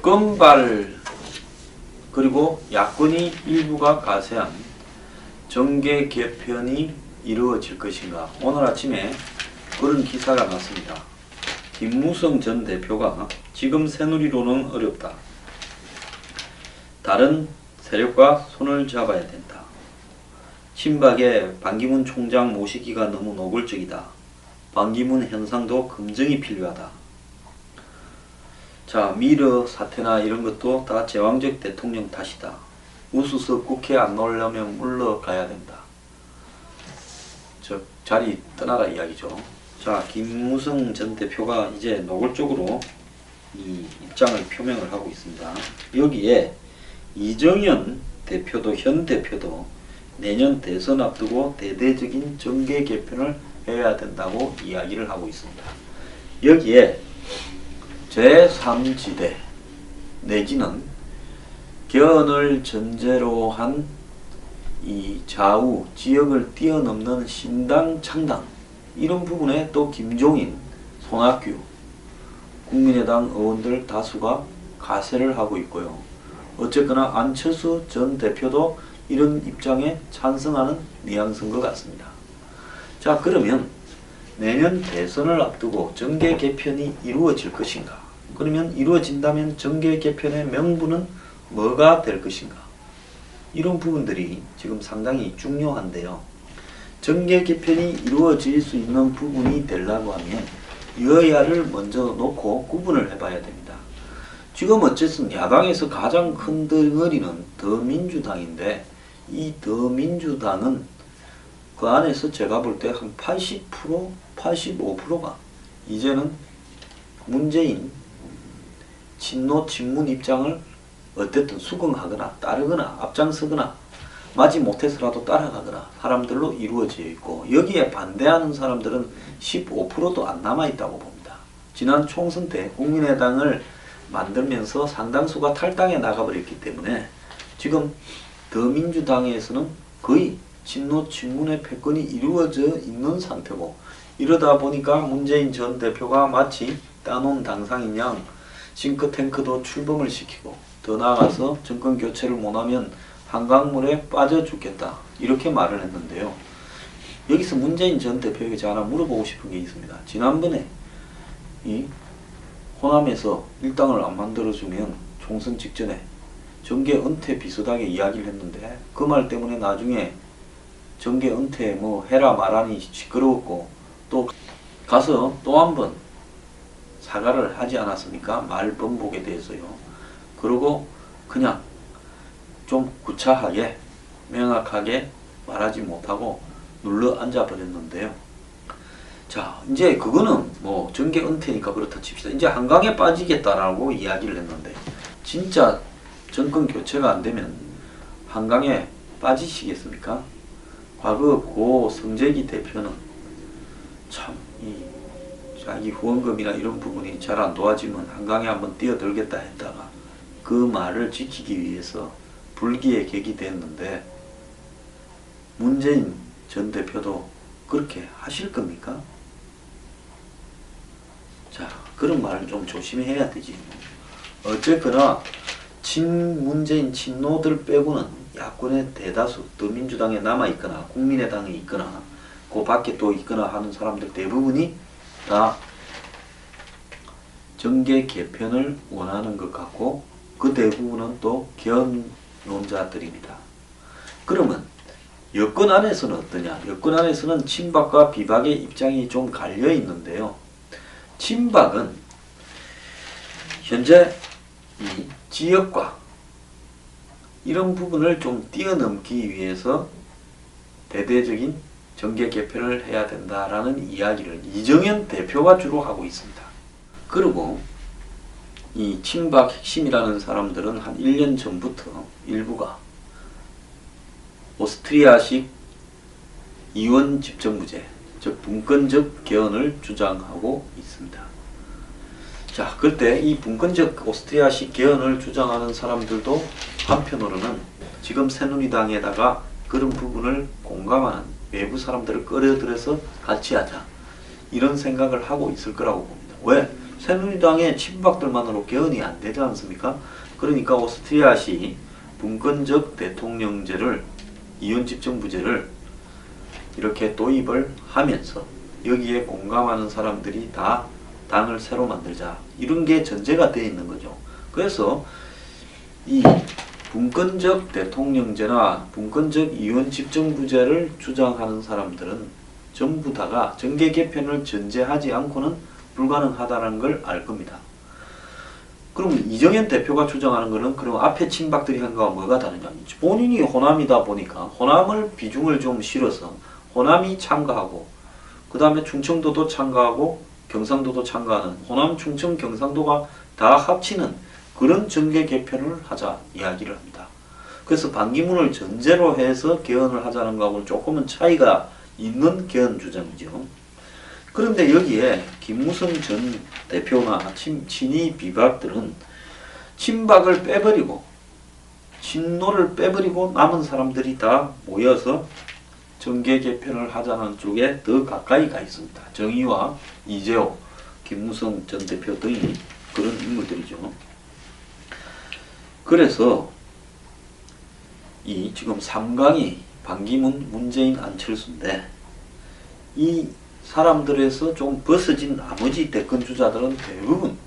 정권발 그리고 야권이 일부가 가세한 정계 개편이 이루어질 것인가. 오늘 아침에 그런 기사가 났습니다. 김무성 전 대표가 지금 새누리로는 어렵다. 다른 세력과 손을 잡아야 된다. 친박의 반기문 총장 모시기가 너무 노골적이다. 반기문 현상도 검증이 필요하다. 자, 미르 사태나 이런 것도 다 제왕적 대통령 탓이다. 우수석 국회 안 나오려면 물러가야 된다. 즉 자리 떠나라 이야기죠. 자, 김무성 전 대표가 이제 노골적으로 이 입장을 표명을 하고 있습니다. 여기에 이정현 대표도 현 대표도 내년 대선 앞두고 대대적인 정계 개편을 해야 된다고 이야기를 하고 있습니다. 여기에 제3지대 내지는 개헌을 전제로 한 이 좌우 지역을 뛰어넘는 신당 창당 이런 부분에 또 김종인, 손학규, 국민의당 의원들 다수가 가세를 하고 있고요. 어쨌거나 안철수 전 대표도 이런 입장에 찬성하는 뉘앙스인 것 같습니다. 자, 그러면 내년 대선을 앞두고 정계 개편이 이루어질 것인가? 그러면 이루어진다면 정계 개편의 명분은 뭐가 될 것인가? 이런 부분들이 지금 상당히 중요한데요. 정계 개편이 이루어질 수 있는 부분이 되려고 하면 여야를 먼저 놓고 구분을 해봐야 됩니다. 지금 어쨌든 야당에서 가장 큰 덩어리는 더민주당인데 이 더민주당은 그 안에서 제가 볼 때 한 80%, 85%가 이제는 문재인 친노 친문 입장을 어쨌든 수긍하거나 따르거나 앞장서거나 마지 못해서라도 따라가거나 사람들로 이루어져 있고, 여기에 반대하는 사람들은 15%도 안 남아있다고 봅니다. 지난 총선 때 국민의당을 만들면서 상당수가 탈당해 나가버렸기 때문에 지금 더민주당에서는 거의 친노 친문의 패권이 이루어져 있는 상태고, 이러다 보니까 문재인 전 대표가 마치 따놓은 당상인 양 싱크탱크도 출범을 시키고 더 나아가서 정권 교체를 못하면 한강물에 빠져 죽겠다 이렇게 말을 했는데요. 여기서 문재인 전 대표에게 제가 하나 물어보고 싶은 게 있습니다. 지난번에 이 호남에서 일당을 안 만들어주면 총선 직전에 정계 은퇴 비슷하게 이야기를 했는데 그 말 때문에 나중에 정계 은퇴 뭐 해라 말하니 시끄러웠고 또 가서 또 한 번 사과를 하지 않았습니까? 말 번복에 대해서요. 그리고 그냥 좀 구차하게 명확하게 말하지 못하고 눌러 앉아 버렸는데요. 자, 이제 그거는 뭐 정계 은퇴니까 그렇다 칩시다. 이제 한강에 빠지겠다라고 이야기를 했는데 진짜 정권 교체가 안 되면 한강에 빠지시겠습니까? 과거 고 성재기 대표는 참 이 자기 후원금이나 이런 부분이 잘 안 도와지면 한강에 한번 뛰어들겠다 했다가 그 말을 지키기 위해서 불기에 객이 됐는데 문재인 전 대표도 그렇게 하실 겁니까? 자, 그런 말을 좀 조심해야 되지. 어쨌거나 친문재인 친노들 빼고는 야권의 대다수 더민주당에 남아있거나 국민의당에 있거나 그 밖에 또 있거나 하는 사람들 대부분이 다 정계 개편을 원하는 것 같고 그 대부분은 또 개헌론자들입니다. 그러면 여권 안에서는 어떠냐? 여권 안에서는 친박과 비박의 입장이 좀 갈려 있는데요. 친박은 현재 이 지역과 이런 부분을 좀 뛰어넘기 위해서 대대적인 정계 개편을 해야 된다라는 이야기를 이정현 대표가 주로 하고 있습니다. 그리고 이 친박 핵심이라는 사람들은 한 1년 전부터 일부가 오스트리아식 이원 집정부제, 즉 분권적 개헌을 주장하고 있습니다. 자, 그때 이 분권적 오스트리아식 개헌을 주장하는 사람들도 한편으로는 지금 새누리당에다가 그런 부분을 공감하는 외부 사람들을 끌어들여서 같이 하자 이런 생각을 하고 있을 거라고 봅니다. 왜? 새누리당의 친박들만으로 개헌이 안 되지 않습니까? 그러니까 오스트리아시 분권적 대통령제를, 이원집정부제를 이렇게 도입을 하면서 여기에 공감하는 사람들이 다 당을 새로 만들자, 이런 게 전제가 되어 있는 거죠. 그래서 이 분권적 대통령제나 분권적 이원집정부제를 주장하는 사람들은 전부 다가 정계 개편을 전제하지 않고는 불가능하다는 걸 알 겁니다. 그럼 이정현 대표가 주장하는 거는 그럼 앞에 친박들이 한 거와 뭐가 다르냐? 본인이 호남이다 보니까 호남을 비중을 좀 실어서 호남이 참가하고, 그 다음에 충청도도 참가하고 경상도도 참가하는 호남, 충청, 경상도가 다 합치는 그런 정계 개편을 하자 이야기를 합니다. 그래서 반기문을 전제로 해서 개헌을 하자는 거하고는 조금은 차이가 있는 개헌 주장이죠. 그런데 여기에 김무성 전 대표나 친이 비박들은 친박을 빼버리고 친노를 빼버리고 남은 사람들이 다 모여서 정계 개편을 하자는 쪽에 더 가까이 가 있습니다. 정의와 이재호, 김무성 전 대표 등이 그런 인물들이죠. 그래서 이 지금 3강이 반기문, 문재인, 안철수인데 이 사람들에서 좀 벗어진 나머지 대권 주자들은 대부분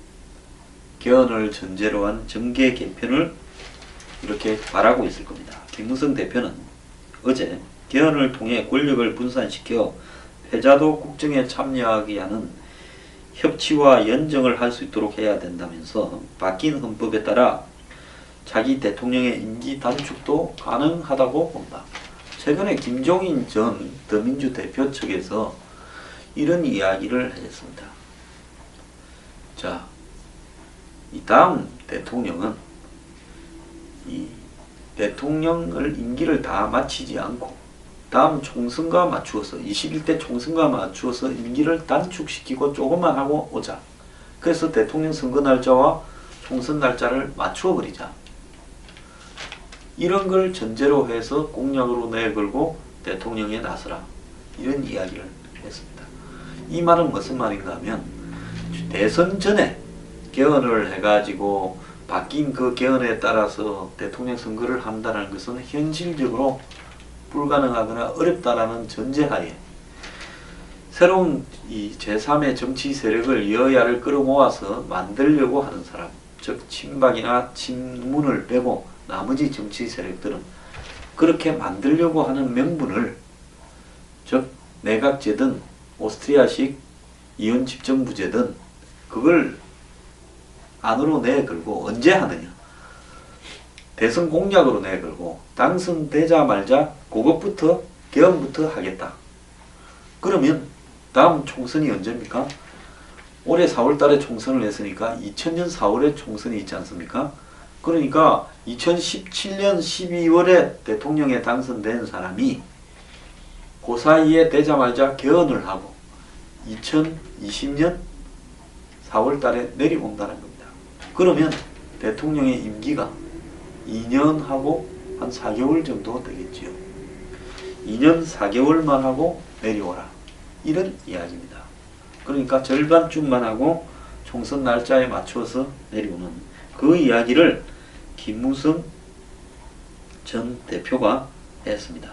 개헌을 전제로 한 정계 개편을 이렇게 바라고 있을 겁니다. 김무성 대표는 어제 개헌을 통해 권력을 분산시켜 패자도 국정에 참여하게 하는 협치와 연정을 할 수 있도록 해야 된다면서 바뀐 헌법에 따라 자기 대통령의 임기 단축도 가능하다고 본다. 최근에 김종인 전 더민주 대표 측에서 이런 이야기를 했습니다. 자, 이 다음 대통령은 이 대통령을 임기를 다 마치지 않고 다음 총선과 맞추어서 21대 총선과 맞추어서 임기를 단축시키고 조금만 하고 오자. 그래서 대통령 선거 날짜와 총선 날짜를 맞추어 버리자. 이런 걸 전제로 해서 공약으로 내걸고 대통령에 나서라. 이런 이야기를 했습니다. 이 말은 무슨 말인가 하면 대선 전에 개헌을 해가지고 바뀐 그 개헌에 따라서 대통령 선거를 한다는 것은 현실적으로 불가능하거나 어렵다라는 전제하에 새로운 이 제3의 정치 세력을 여야를 끌어모아서 만들려고 하는 사람, 즉 친박이나 친문을 빼고 나머지 정치 세력들은 그렇게 만들려고 하는 명분을, 즉 내각제든 오스트리아식 이원집정부제든 그걸 안으로 내걸고 언제 하느냐, 대선 공약으로 내걸고 당선되자 말자 그것부터 개헌부터 하겠다. 그러면 다음 총선이 언제입니까? 올해 4월달에 총선을 했으니까 2000년 4월에 총선이 있지 않습니까? 그러니까 2017년 12월에 대통령에 당선된 사람이 그 사이에 되자마자 개헌을 하고 2020년 4월달에 내려온다는 겁니다. 그러면 대통령의 임기가 2년하고 한 4개월 정도 되겠지요. 2년 4개월만 하고 내려오라. 이런 이야기입니다. 그러니까 절반쯤만 하고 총선 날짜에 맞춰서 내려오는 그 이야기를 김무성 전 대표가 했습니다.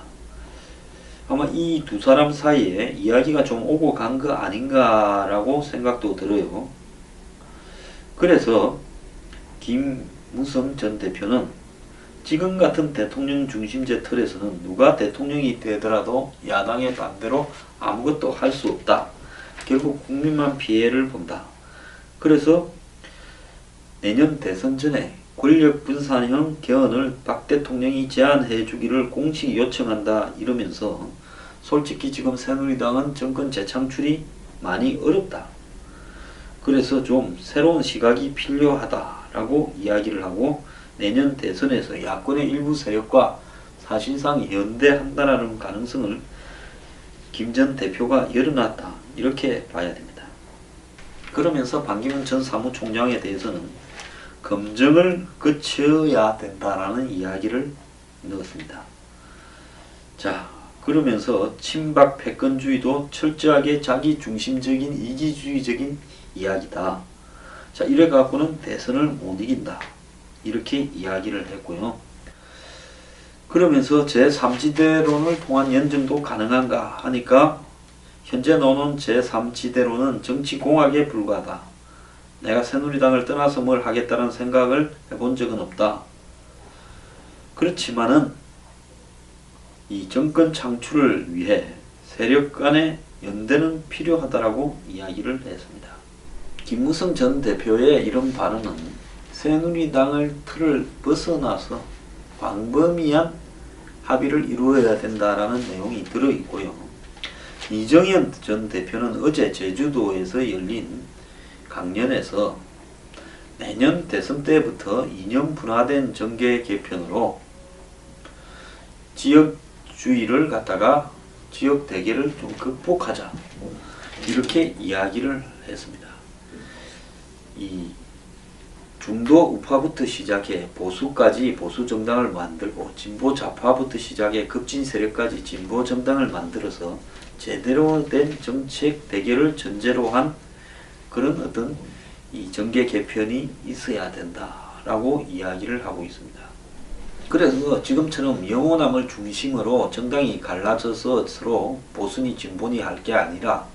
아마 이 두 사람 사이에 이야기가 좀 오고 간 거 아닌가라고 생각도 들어요. 그래서 김무성 전 대표는 지금 같은 대통령 중심제 틀에서는 누가 대통령이 되더라도 야당의 반대로 아무것도 할 수 없다. 결국 국민만 피해를 본다. 그래서 내년 대선 전에 권력 분산형 개헌을 박 대통령이 제안해 주기를 공식 요청한다 이러면서 솔직히 지금 새누리당은 정권 재창출이 많이 어렵다. 그래서 좀 새로운 시각이 필요하다라고 이야기를 하고 내년 대선에서 야권의 일부 세력과 사실상 연대한다라는 가능성을 김 전 대표가 열어놨다. 이렇게 봐야 됩니다. 그러면서 반기문 전 사무총장에 대해서는 검증을 거쳐야 된다라는 이야기를 넣었습니다. 자, 그러면서 친박 패권주의도 철저하게 자기 중심적인 이기주의적인 이야기다. 자, 이래 갖고는 대선을 못 이긴다. 이렇게 이야기를 했고요. 그러면서 제3지대론을 통한 연정도 가능한가 하니까 현재 노는 제3지대론은 정치공학에 불과하다. 내가 새누리당을 떠나서 뭘 하겠다는 생각을 해본 적은 없다. 그렇지만은 이 정권 창출을 위해 세력 간의 연대는 필요하다라고 이야기를 했습니다. 김무성 전 대표의 이런 발언은 새누리당을 틀을 벗어나서 광범위한 합의를 이루어야 된다라는 내용이 들어있고요. 이정현 전 대표는 어제 제주도에서 열린 강연에서 내년 대선 때부터 이념 분화된 정계 개편으로 지역주의를 갖다가 지역 대결을 좀 극복하자 이렇게 이야기를 했습니다. 이 중도 우파부터 시작해 보수까지 보수 정당을 만들고 진보 좌파부터 시작해 급진 세력까지 진보 정당을 만들어서 제대로 된 정책 대결을 전제로 한 그런 어떤 이 정계 개편이 있어야 된다라고 이야기를 하고 있습니다. 그래서 지금처럼 영호남을 중심으로 정당이 갈라져서 서로 보수니 진보니 할 게 아니라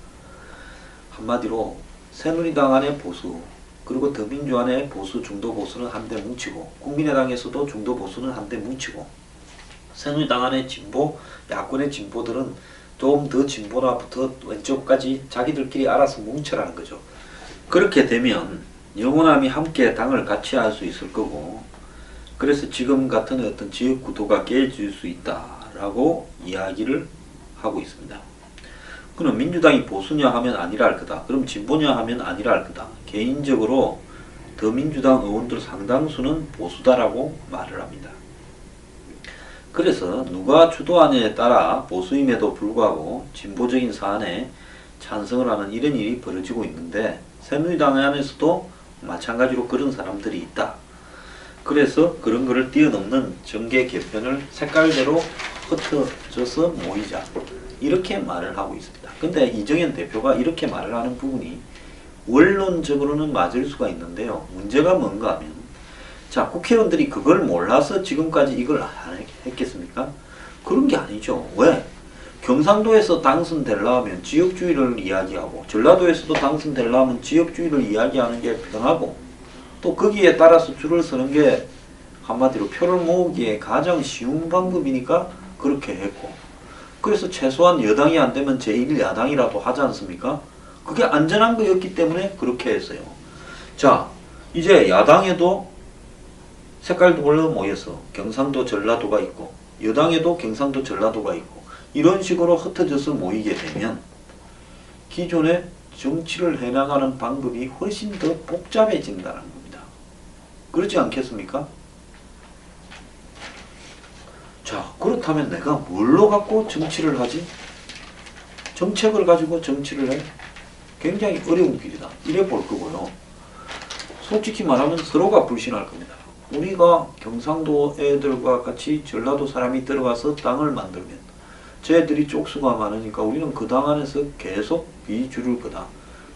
한마디로 새누리당 안의 보수 그리고 더민주 안의 보수 중도 보수는 한데 뭉치고 국민의당에서도 중도 보수는 한데 뭉치고 새누리당 안의 진보 야권의 진보들은 좀 더 진보나부터 왼쪽까지 자기들끼리 알아서 뭉쳐라는 거죠. 그렇게 되면 영호남이 함께 당을 같이 할 수 있을 거고 그래서 지금 같은 어떤 지역 구도가 깨질 수 있다라고 이야기를 하고 있습니다. 그럼 민주당이 보수냐 하면 아니라 할 거다. 그럼 진보냐 하면 아니라 할 거다. 개인적으로 더민주당 의원들 상당수는 보수다라고 말을 합니다. 그래서 누가 주도하느냐에 따라 보수임에도 불구하고 진보적인 사안에 찬성을 하는 이런 일이 벌어지고 있는데 새누리당 안에서도 마찬가지로 그런 사람들이 있다. 그래서 그런 거를 뛰어넘는 정계 개편을 색깔대로 흩어져서 모이자 이렇게 말을 하고 있습니다. 근데 이정현 대표가 이렇게 말을 하는 부분이 원론적으로는 맞을 수가 있는데요. 문제가 뭔가 하면 자, 국회의원들이 그걸 몰라서 지금까지 이걸 안 했겠습니까? 그런 게 아니죠. 왜? 경상도에서 당선되려면 지역주의를 이야기하고 전라도에서도 당선되려면 지역주의를 이야기하는 게 편하고 또 거기에 따라서 줄을 서는 게 한마디로 표를 모으기에 가장 쉬운 방법이니까 그렇게 했고 그래서 최소한 여당이 안 되면 제1야당이라도 하지 않습니까? 그게 안전한 거였기 때문에 그렇게 했어요. 자, 이제 야당에도 색깔도 올려 모여서 경상도 전라도가 있고 여당에도 경상도 전라도가 있고 이런 식으로 흩어져서 모이게 되면 기존의 정치를 해나가는 방법이 훨씬 더 복잡해진다는 겁니다. 그렇지 않겠습니까? 자, 그렇다면 내가 뭘로 갖고 정치를 하지? 정책을 가지고 정치를 해? 굉장히 어려운 길이다. 이래 볼 거고요. 솔직히 말하면 서로가 불신할 겁니다. 우리가 경상도 애들과 같이 전라도 사람이 들어가서 당을 만들면 쟤들이 쪽수가 많으니까 우리는 그 당 안에서 계속 비주를 거다.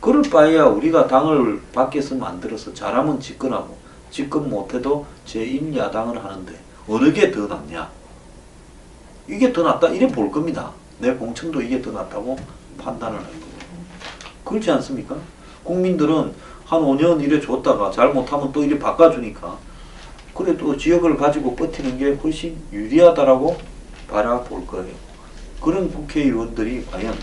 그럴 바에야 우리가 당을 밖에서 만들어서 잘하면 집권하고 집권 못해도 제1야당을 하는데 어느 게 더 낫냐? 이게 더 낫다 이래 볼 겁니다. 내 공천도 이게 더 낫다고 판단을 할 거고. 그렇지 않습니까? 국민들은 한 5년 이래 줬다가 잘못하면 또 이래 바꿔주니까 그래도 지역을 가지고 버티는 게 훨씬 유리하다라고 바라볼 거예요. 그런 국회의원들이 과연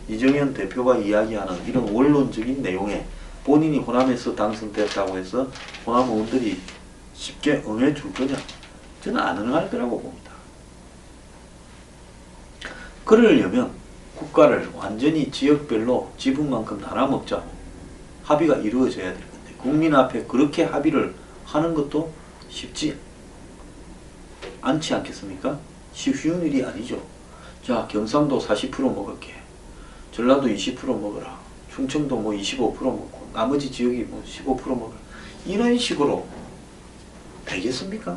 이정현 대표가 이야기하는 이런 원론적인 내용에 본인이 호남에서 당선됐다고 해서 호남 의원들이 쉽게 응해줄 거냐? 저는 안 응할 거라고 봅니다. 그러려면 국가를 완전히 지역별로 지분만큼 나눠먹자고 합의가 이루어져야 될 건데 국민 앞에 그렇게 합의를 하는 것도 쉽지 않지 않겠습니까? 쉬운 일이 아니죠. 자, 경상도 40% 먹을게. 전라도 20% 먹어라. 충청도 뭐 25% 먹고 나머지 지역이 뭐 15% 먹어라. 이런 식으로 되겠습니까?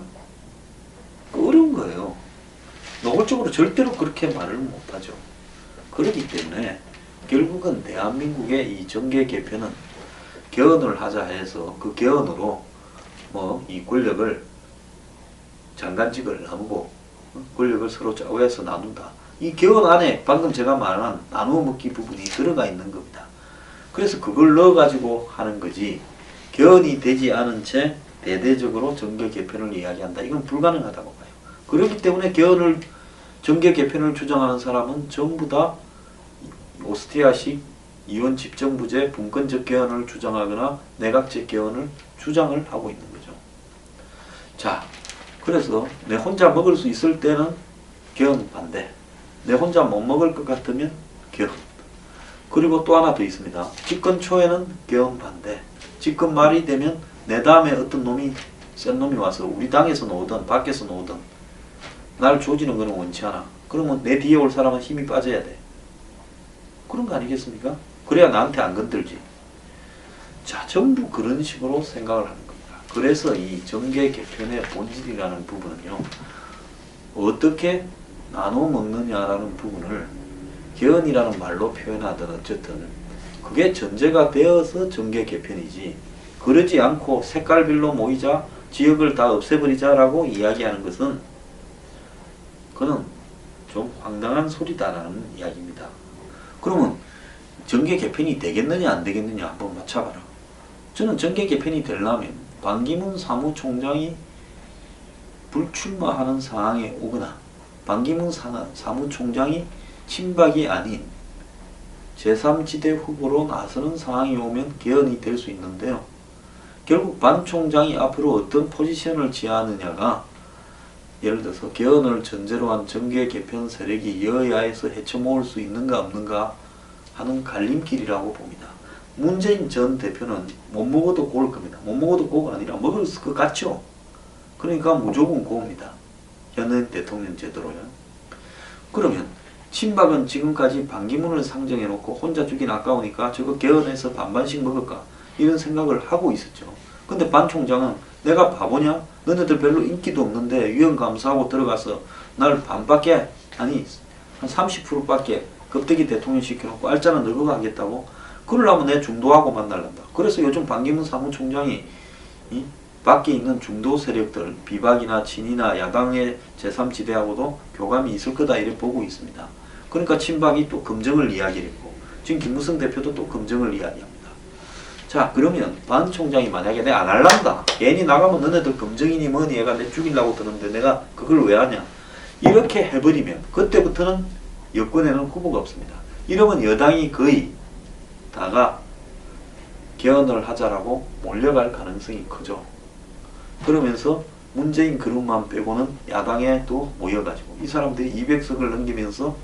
어려운 거예요. 노골적으로 절대로 그렇게 말을 못하죠. 그렇기 때문에 결국은 대한민국의 이 정계 개편은 개헌을 하자 해서 그 개헌으로 뭐 이 권력을 장관직을 나누고 권력을 서로 좌우해서 나눈다. 이 개헌 안에 방금 제가 말한 나누어 먹기 부분이 들어가 있는 겁니다. 그래서 그걸 넣어가지고 하는 거지 개헌이 되지 않은 채 대대적으로 정계 개편을 이야기한다. 이건 불가능하다고 봐요. 그렇기 때문에 정계 개편을 주장하는 사람은 전부 다 오스트리아식 이원 집정부제 분권적 개헌을 주장하거나 내각제 개헌을 주장을 하고 있는 거죠. 자, 그래서 내 혼자 먹을 수 있을 때는 개헌 반대. 내 혼자 못 먹을 것 같으면 개헌. 그리고 또 하나 더 있습니다. 집권 초에는 개헌 반대. 집권 말이 되면 내 다음에 어떤 놈이 센 놈이 와서 우리 당에서 놓든 밖에서 놓든 날 조지는 거는 원치 않아. 그러면 내 뒤에 올 사람은 힘이 빠져야 돼. 그런 거 아니겠습니까? 그래야 나한테 안 건들지. 자, 전부 그런 식으로 생각을 하는 겁니다. 그래서 이 정계 개편의 본질이라는 부분은요, 어떻게 나눠 먹느냐라는 부분을 개헌이라는 말로 표현하든 어쨌든 그게 전제가 되어서 정계 개편이지, 그러지 않고 색깔별로 모이자, 지역을 다 없애버리자라고 이야기하는 것은 그는 좀 황당한 소리다라는 이야기입니다. 그러면 정계 개편이 되겠느냐 안 되겠느냐 한번 맞춰봐라. 저는 정계 개편이 되려면 반기문 사무총장이 불출마하는 상황에 오거나 반기문 사무총장이 친박이 아닌 제3지대 후보로 나서는 상황이 오면 개헌이 될 수 있는데요. 결국 반 총장이 앞으로 어떤 포지션을 취하느냐가 예를 들어서 개헌을 전제로 한 정계 개편 세력이 여야에서 헤쳐모을 수 있는가 없는가 하는 갈림길이라고 봅니다. 문재인 전 대표는 못 먹어도 고를 겁니다. 못 먹어도 고가 아니라 먹을 것 같죠. 그러니까 무조건 고입니다. 현행 대통령 제도로요. 그러면 친박은 지금까지 반기문을 상정해놓고 혼자 주긴 아까우니까 저거 개헌해서 반반씩 먹을까 이런 생각을 하고 있었죠. 근데 반 총장은 내가 바보냐? 너네들 별로 인기도 없는데 위원 감사하고 들어가서 날 반밖에 아니 한 30%밖에 겁대기 대통령 시켜놓고 알짜는 늙어가 하겠다고? 그러려면 내 중도하고 만날란다. 그래서 요즘 반기문 사무총장이 이 밖에 있는 중도 세력들 비박이나 친이나 야당의 제3지대하고도 교감이 있을 거다 이렇게 보고 있습니다. 그러니까 친박이 또 검증을 이야기했고 지금 김무성 대표도 또 검증을 이야기합니다. 자, 그러면 반 총장이 만약에 내가 안 할란다. 괜히 나가면 너네들 검증이니 뭐니 얘가 내 죽이려고 드는데 내가 그걸 왜 하냐. 이렇게 해버리면 그때부터는 여권에는 후보가 없습니다. 이러면 여당이 거의 다가 개헌을 하자라고 몰려갈 가능성이 크죠. 그러면서 문재인 그룹만 빼고는 야당에 또 모여가지고 이 사람들이 200석을 넘기면서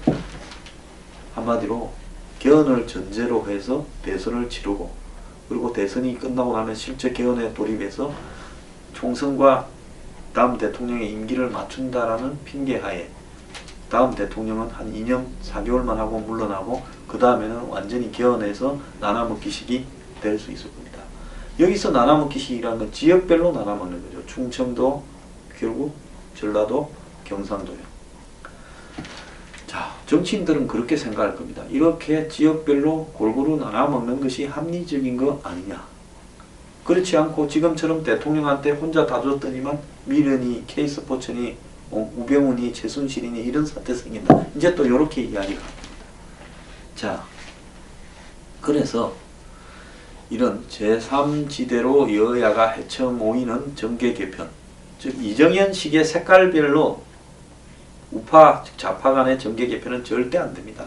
한마디로 개헌을 전제로 해서 대선을 치르고 그리고 대선이 끝나고 나면 실제 개헌에 돌입해서 총선과 다음 대통령의 임기를 맞춘다라는 핑계하에 다음 대통령은 한 2년 4개월만 하고 물러나고 그 다음에는 완전히 개헌해서 나눠먹기식이 될 수 있을 겁니다. 여기서 나눠먹기식이라는 건 지역별로 나눠먹는 거죠. 충청도, 결국 전라도, 경상도요. 자, 정치인들은 그렇게 생각할 겁니다. 이렇게 지역별로 골고루 나눠먹는 것이 합리적인 거 아니냐. 그렇지 않고 지금처럼 대통령한테 혼자 다 줬더니만 미련이, K스포츠니, 우병우니, 최순실이니 이런 사태 생긴다. 이제 또 이렇게 이야기가 합니다. 자, 그래서 이런 제3지대로 여야가 헤쳐 모이는 정계 개편, 즉 이정현식의 색깔별로 우파, 즉 좌파 간의 정계 개편은 절대 안 됩니다.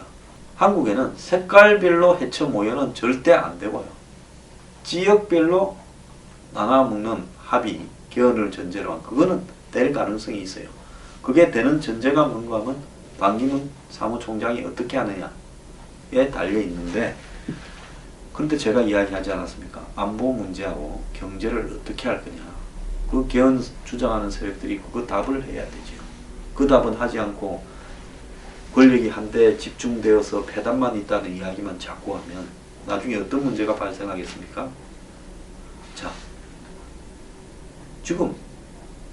한국에는 색깔별로 헤쳐 모여는 절대 안 되고요. 지역별로 나눠먹는 합의, 개헌을 전제로 한 그거는 될 가능성이 있어요. 그게 되는 전제가 뭔가 하면 반기문 사무총장이 어떻게 하느냐에 달려 있는데, 그런데 제가 이야기하지 않았습니까? 안보 문제하고 경제를 어떻게 할 거냐. 그 개헌 주장하는 세력들이 그거 답을 해야 되죠. 그 답은 하지 않고 권력이 한데 집중되어서 패단만 있다는 이야기만 자꾸 하면 나중에 어떤 문제가 발생하겠습니까? 자, 지금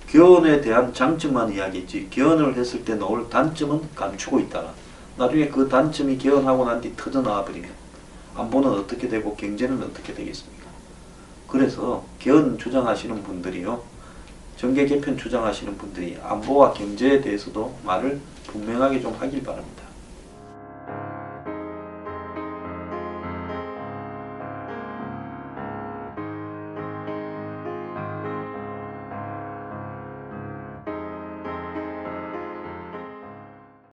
개헌에 대한 장점만 이야기했지 개헌을 했을 때 나올 단점은 감추고 있다가 나중에 그 단점이 개헌하고 난 뒤 터져나와 버리면 안보는 어떻게 되고 경제는 어떻게 되겠습니까? 그래서 개헌 주장하시는 분들이요, 정계 개편 주장하시는 분들이 안보와 경제에 대해서도 말을 분명하게 좀 하길 바랍니다.